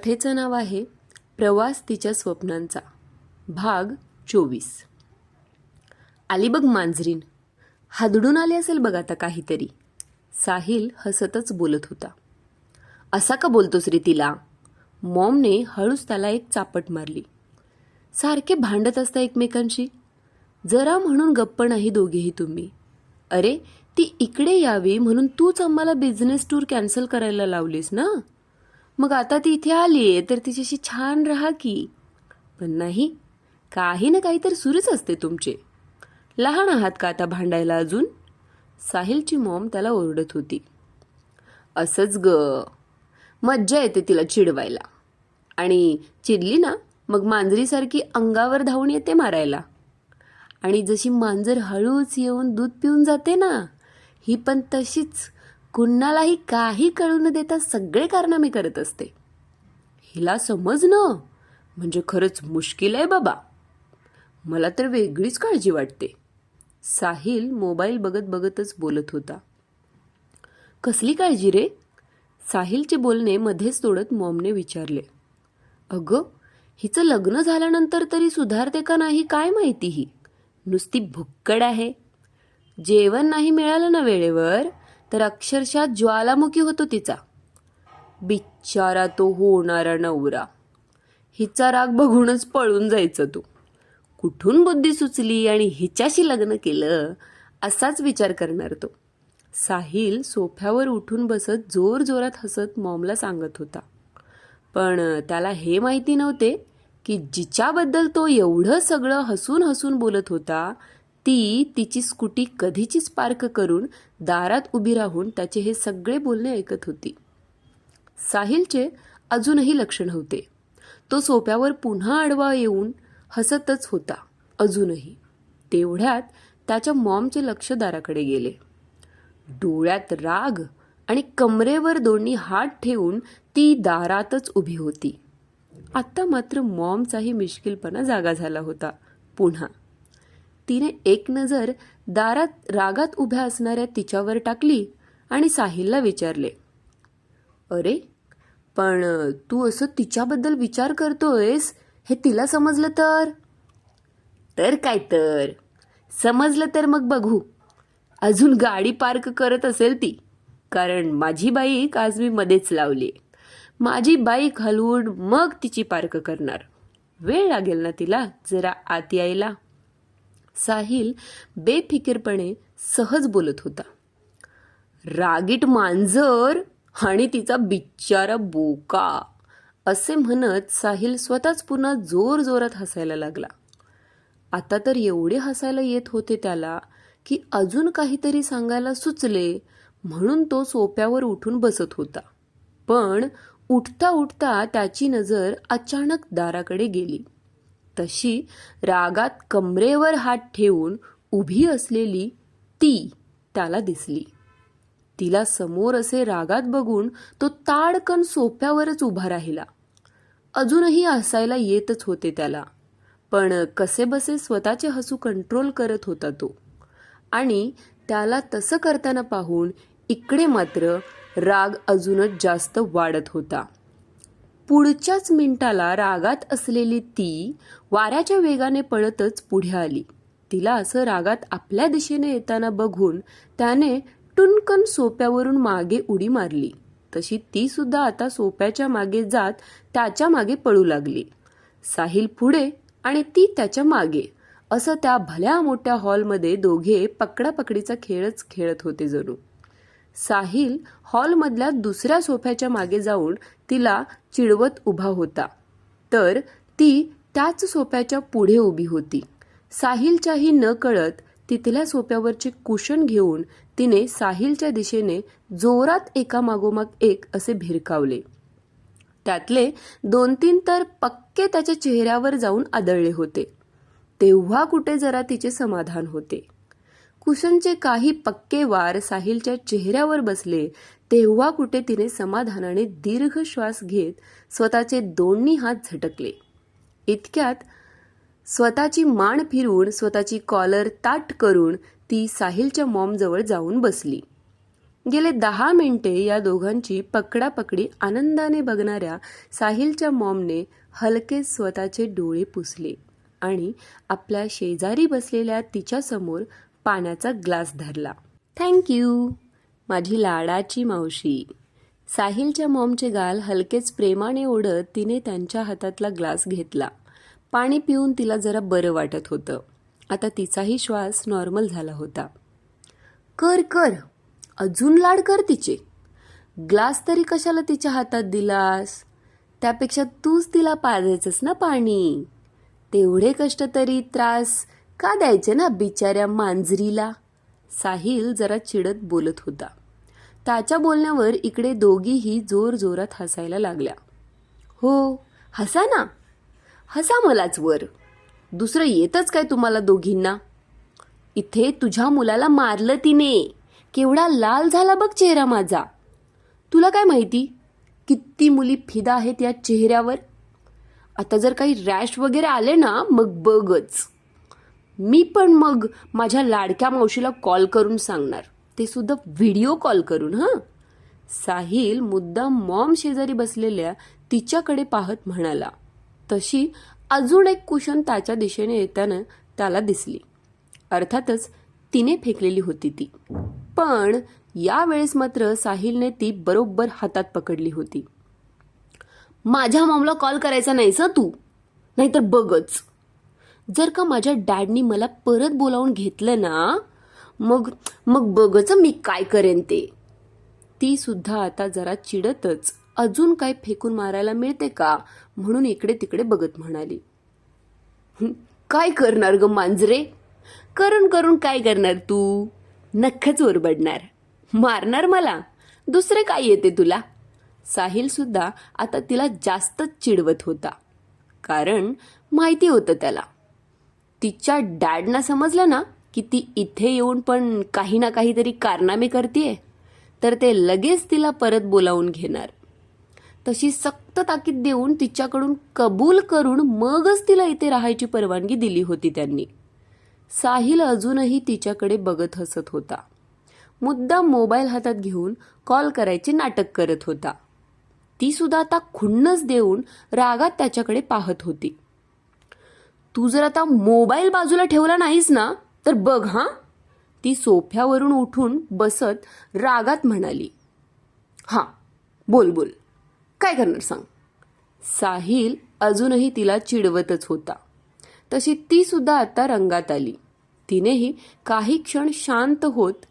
कथेचं नाव आहे प्रवास तिच्या स्वप्नांचा, भाग 24. आली बघ मांजरीन, हादडून आली असेल बघ आता काहीतरी. साहिल हसतच बोलत होता. असा का बोलतोस रे तिला? मॉमने हळूच त्याला एक चापट मारली. सारखे भांडत असता एकमेकांशी, जरा म्हणून गप्प नाही दोघेही तुम्ही. अरे ती इकडे यावी म्हणून तूच आम्हाला बिझनेस टूर कॅन्सल करायला लावलीस ना. मग आता ती इथे आलीये तर तिच्याशी छान राहा की. पण नाही, काही ना काही तर सुरूच असते तुमचे. लहान आहात का आता भांडायला अजून? साहिलची मॉम त्याला ओरडत होती. असंच ग, मज्जा येते तिला चिडवायला. आणि चिडली ना मग मांजरीसारखी अंगावर धावून येते मारायला. आणि जशी मांजर हळूच येऊन दूध पिऊन जाते ना, ही पण तशीच कुणालाही काही कळू न देता सगळे कारनामे करत असते. हिला समजणं म्हणजे खरंच मुश्किल आहे बाबा. मला तर वेगळीच काळजी वाटते. साहिल मोबाईल बघत बघतच बोलत होता. कसली काळजी रे? साहिलचे बोलणे मध्येच तोडत मॉमने विचारले. अगं, हिचं लग्न झाल्यानंतर तरी सुधारते का नाही काय माहिती. ही नुसती भुक्कड आहे. जेवण नाही मिळालं ना वेळेवर तर अक्षरशः ज्वालामुखी होतो तिचा. बिचारा तो होणारा नवरा. हिचा राग बघूनच पळून जायचं तू. कुठून बुद्धी सुचली आणि हिच्याशी लग्न केलं असाच विचार करणार तो. साहिल सोफ्यावर उठून बसत जोर जोरात हसत मॉमला सांगत होता. पण त्याला हे माहिती नव्हते की जिच्याबद्दल तो एवढं सगळं हसून हसून बोलत होता ती तिची स्कूटी कधीचीच पार्क करून दारात उभी राहून त्याचे हे सगळे बोलणे ऐकत होती. साहिलचे अजूनही लक्ष नव्हते. तो सोफ्यावर पुन्हा आडवा येऊन हसतच होता अजूनही. तेवढ्यात त्याच्या मॉमचे लक्ष दाराकडे गेले. डोळ्यात राग आणि कमरेवर दोन्ही हात ठेवून ती दारातच उभी होती. आता मात्र मॉमचाही मिश्किलपणा जागा झाला होता पुन्हा. तिने एक नजर दारात रागात उभ्या असणाऱ्या तिच्यावर टाकली आणि साहिलला विचारले. अरे पण तू असं तिच्याबद्दल विचार करतोयस हे तिला समजलं तर काय तर. समजलं तर मग बघू. अजून गाडी पार्क करत असेल ती, कारण माझी बाईक आज मी मध्येच लावली. माझी बाईक हलवून मग तिची पार्क करणार. वेळ लागेल ना तिला जरा आत यायला. साहिल बेफिकीरपणे सहज बोलत होता. रागीट मांजर आणि तिचा बिचारा बोका, असे म्हणत साहिल स्वतःच पुन्हा जोर जोरात हसायला लागला. आता तर एवढे हसायला येत होते त्याला की अजून काहीतरी सांगायला सुचले म्हणून तो सोफ्यावर उठून बसत होता. पण उठता उठता त्याची नजर अचानक दाराकडे गेली. तशी रागात कमरेवर हात ठेवून उभी असलेली ती त्याला दिसली. तिला समोर असे रागात बघून तो ताडकन सोफ्यावरच उभा राहिला. अजूनही हसायला येतच होते त्याला, पण कसेबसे स्वतःचे हसू कंट्रोल करत होता तो. आणि त्याला तसं करताना पाहून इकडे मात्र राग अजूनच जास्त वाढत होता. पुढच्याच मिनिटाला रागात असलेली ती वाऱ्याच्या वेगाने पळतच पुढे आली. तिला असं रागात आपल्या दिशेने येताना बघून त्याने टुनकन सोफ्यावरून मागे उडी मारली. तशी ती सुद्धा आता सोफ्याच्या मागे जात त्याच्या मागे पळू लागली. साहिल पुढे आणि ती त्याच्या मागे, असं त्या भल्या मोठ्या हॉलमध्ये दोघे पकडापकडीचा खेळच खेळत होते जणू. साहिल हॉलमधल्या दुसऱ्या सोफ्याच्या मागे जाऊन तिला चिडवत उभा होता, तर ती त्याच सोफ्याच्या पुढे उभी होती. साहिलच्याही न कळत तिथल्या सोफ्यावरचे कुशन घेऊन तिने साहिलच्या दिशेने जोरात एका मागोमाग एक असे भिरकावले. त्यातले 2-3 तर पक्के त्याच्या चेहऱ्यावर जाऊन आदळले होते. तेव्हा कुठे जरा तिचे समाधान होते. कुशनचे काही पक्के वार साहिलच्या चेहऱ्यावर बसले तेव्हा कुठे तिने समाधानाने दीर्घ श्वास घेत स्वतःचे दोन्ही हात झटकले. इतक्यात स्वतःची मान फिरवून स्वतःची कॉलर ताठ करून ती साहिलच्या मॉमजवळ जाऊन बसली. गेले 10 मिनिटे या दोघांची पकडापकडी आनंदाने बघणाऱ्या साहिलच्या मॉमने हलके स्वतःचे डोळे पुसले आणि आपल्या शेजारी बसलेल्या तिच्यासमोर पाण्याचा ग्लास धरला. थँक्यू माझी लाडाची मावशी. साहिलच्या मॉमचे गाल हलकेच प्रेमाने ओढत तिने त्यांच्या हातातला ग्लास घेतला. पाणी पिऊन तिला जरा बरं वाटत होतं. आता तिचाही श्वास नॉर्मल झाला होता. कर कर अजून लाड कर तिचे. ग्लास तरी कशाला तिच्या हातात दिलास? त्यापेक्षा तूच तिला पाजायचंस ना पाणी. तेवढे कष्ट तरी त्रास का द्यायचे ना बिचाऱ्या मांजरीला. साहिल जरा चिडत बोलत होता. त्याच्या बोलण्यावर इकडे दोघीही जोरजोरात हसायला लागल्या. हो हसा ना, हसा मलाच वर. दुसरं येतच काय तुम्हाला दोघींना? इथे तुझ्या मुलाला मारलं तिने. केवढा लाल झाला बघ चेहरा माझा. तुला काय माहिती किती मुली फिदा आहेत या चेहऱ्यावर. आता जर काही रॅश वगैरे आले ना मग बघच. मी पण मग माझ्या लाडक्या मावशीला कॉल करून सांगणार, ते सुद्धा व्हिडिओ कॉल करून. हां. साहिल मुद्दाम मॉम शेजारी बसलेल्या तिच्याकडे पाहत म्हणाला. तशी अजून एक कुशन त्याच्या दिशेने येताना त्याला दिसली. अर्थातच तिने फेकलेली होती ती. पण यावेळेस मात्र साहिलने ती बरोबर हातात पकडली होती. माझ्या मॉमला कॉल करायचा नाहीस तू, नाहीतर बघच. जर का माझ्या डॅडनी मला परत बोलावून घेतलं ना मग मग बघच मी काय करेन ते. ती सुद्धा आता जरा चिडतच अजून काय फेकून मारायला मिळते का म्हणून इकडे तिकडे बघत म्हणाली. काय करणार ग मांजरे? करून करून काय करणार तू? नक्कच ओरबडणार, मारणार मला. दुसरे काय येते तुला? साहिल सुद्धा आता तिला जास्तच चिडवत होता. कारण माहिती होतं त्याला, तिच्या डॅडना समजलं ना की ती इथे येऊन पण काही ना काहीतरी कारनामे करतेय तर ते लगेच तिला परत बोलावून घेणार. तशी सक्त ताकीद देऊन तिच्याकडून कबूल करून मगच तिला इथे राहायची परवानगी दिली होती त्यांनी. साहिल अजूनही तिच्याकडे बघत हसत होता. मुद्दाम मोबाईल हातात घेऊन कॉल करायचे नाटक करत होता. ती सुद्धा आता खुन्नस देऊन रागात त्याच्याकडे पाहत होती. तू जर आता मोबाईल बाजूला ठेवला नाहीस ना तर बघ हां. ती सोफ्यावरून उठून बसत रागात म्हणाली. हां बोल बोल, काय करणार सांग. साहिल अजूनही तिला चिडवतच होता. तशी ती सुद्धा आता रंगात आली. तिनेही काही क्षण शांत होत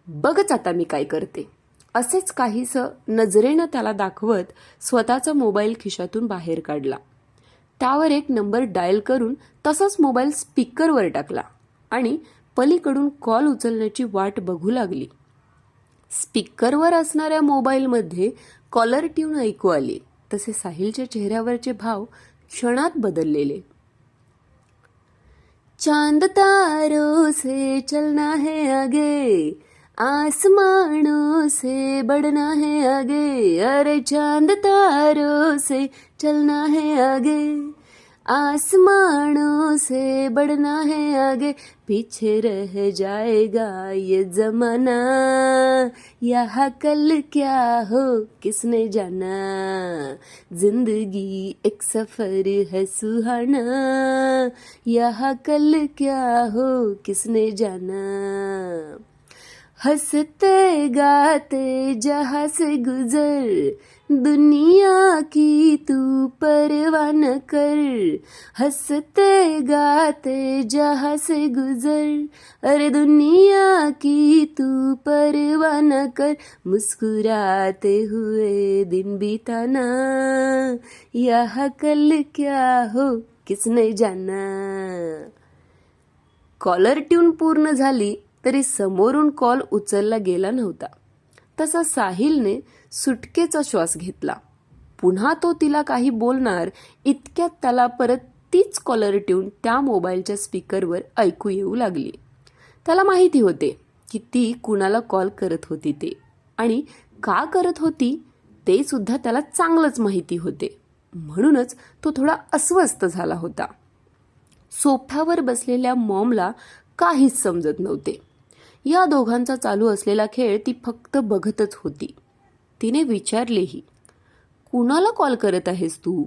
बघच आता मी काय करते असेच काहीसं नजरेनं त्याला दाखवत स्वतःचा मोबाईल खिशातून बाहेर काढला. त्यावर एक नंबर डायल करून तसाच मोबाईल स्पीकरवर टाकला आणि पलीकडून कॉल उचलण्याची वाट बघू लागली. स्पीकरवर असणाऱ्या मोबाईलमध्ये कॉलर ट्यून ऐकू आली. तसे साहिलच्या चेहऱ्यावरचे भाव क्षणात बदललेले. चांद तारों से चलना है आगे, आसमानों से बढ़ना है आगे. अरे चांद तारों से चलना है आगे, आसमानों से बढ़ना है आगे. पीछे रह जाएगा ये जमाना, यहाँ कल क्या हो किसने जाना. जिंदगी एक सफर है सुहाना, यहाँ कल क्या हो किसने जाना. हंसते गाते जहाँ से गुजर, दुनिया की तू परवाह न कर. हंसते गाते जहाँ से गुजर, अरे दुनिया की तू परवाह न कर. मुस्कुराते हुए दिन बिताना, यहाँ कल क्या हो किसने जाना. कॉलर ट्यून पूर्ण झाली तरी समोरून कॉल उचलला गेला नव्हता. तसा साहिलने सुटकेचा श्वास घेतला. पुन्हा तो तिला काही बोलणार इतक्यात त्याला परत तीच कॉलर ट्यून त्या मोबाईलच्या स्पीकरवर ऐकू येऊ लागली. त्याला माहिती होते की ती कुणाला कॉल करत होती ते, आणि का करत होती ते सुद्धा त्याला चांगलंच माहिती होते. म्हणूनच तो थोडा अस्वस्थ झाला होता. सोफ्यावर बसलेल्या मॉमला काहीच समजत नव्हते. या दोघांचा चालू असलेला खेळ ती फक्त बघतच होती. तिने विचारलेही, कुणाला कॉल करत आहेस तू?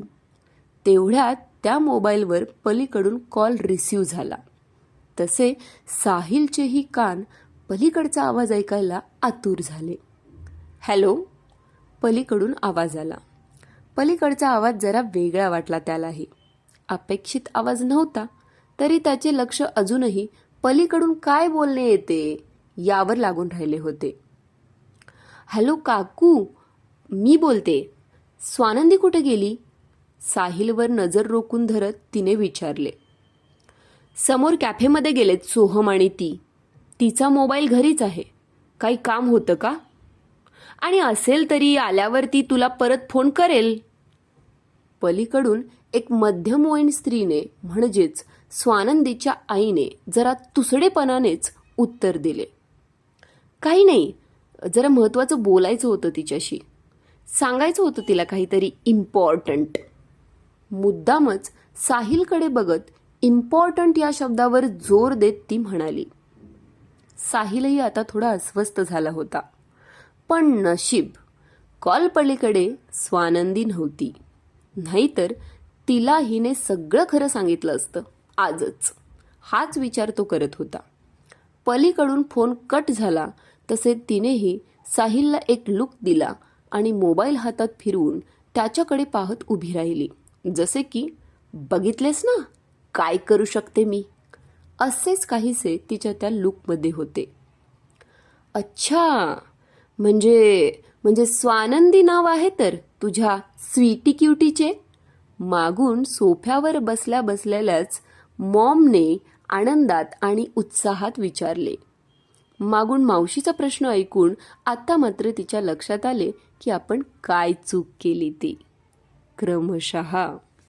तेवढ्यात त्या मोबाईलवर पलीकडून कॉल रिसीव्ह झाला. तसे साहिलचेही कान पलीकडचा आवाज ऐकायला आतुर झाले. हॅलो, पलीकडून आवाज आला. पलीकडचा आवाज जरा वेगळा वाटला त्यालाही. अपेक्षित आवाज नव्हता, तरी त्याचे लक्ष अजूनही पलीकडून काय बोलणे येते यावर लागून राहिले होते. हॅलो काकू, मी बोलते. स्वानंदी कुठे गेली? साहिलवर नजर रोखून धरत तिने विचारले. समोर कॅफेमध्ये गेलेत सोहम आणि ती. तिचा मोबाईल घरीच आहे. काही काम होतं का? आणि असेल तरी आल्यावर ती तुला परत फोन करेल. पलीकडून एक मध्यमवयीन स्त्रीने म्हणजेच स्वानंदीच्या आईने जरा तुसडेपणानेच उत्तर दिले. काही नाही, जरा महत्त्वाचं बोलायचं होतं तिच्याशी. सांगायचं होतं तिला काहीतरी इम्पॉर्टंट. मुद्दामच साहिलकडे बघत इम्पॉर्टंट या शब्दावर जोर देत ती म्हणाली. साहिलही आता थोडा अस्वस्थ झाला होता. पण नशीब कॉल पलीकडे स्वानंदी नव्हती. नाहीतर तिला हिने सगळं खरं सांगितलं असतं आजच. हाच विचार तो करत होता. पलीकडून फोन कट झाला तसे तिनेही साहिलला एक लुक दिला आणि मोबाईल हातात फिरवून त्याच्याकडे पाहत उभी राहिली. जसे की, बघितलेस ना काय करू शकते मी, असेच काहीसे तिच्या त्या लुकमध्ये होते. अच्छा, म्हणजे स्वानंदी नाव आहे तर तुझ्या स्वीटी क्युटीचे? मागून सोफ्यावर बसल्या बसलेल्याच मॉमने आनंदात आणि उत्साहात विचारले. मागून मावशीचा प्रश्न ऐकून आता मात्र तिच्या लक्षात आले की आपण काय चूक केली ते. क्रमशः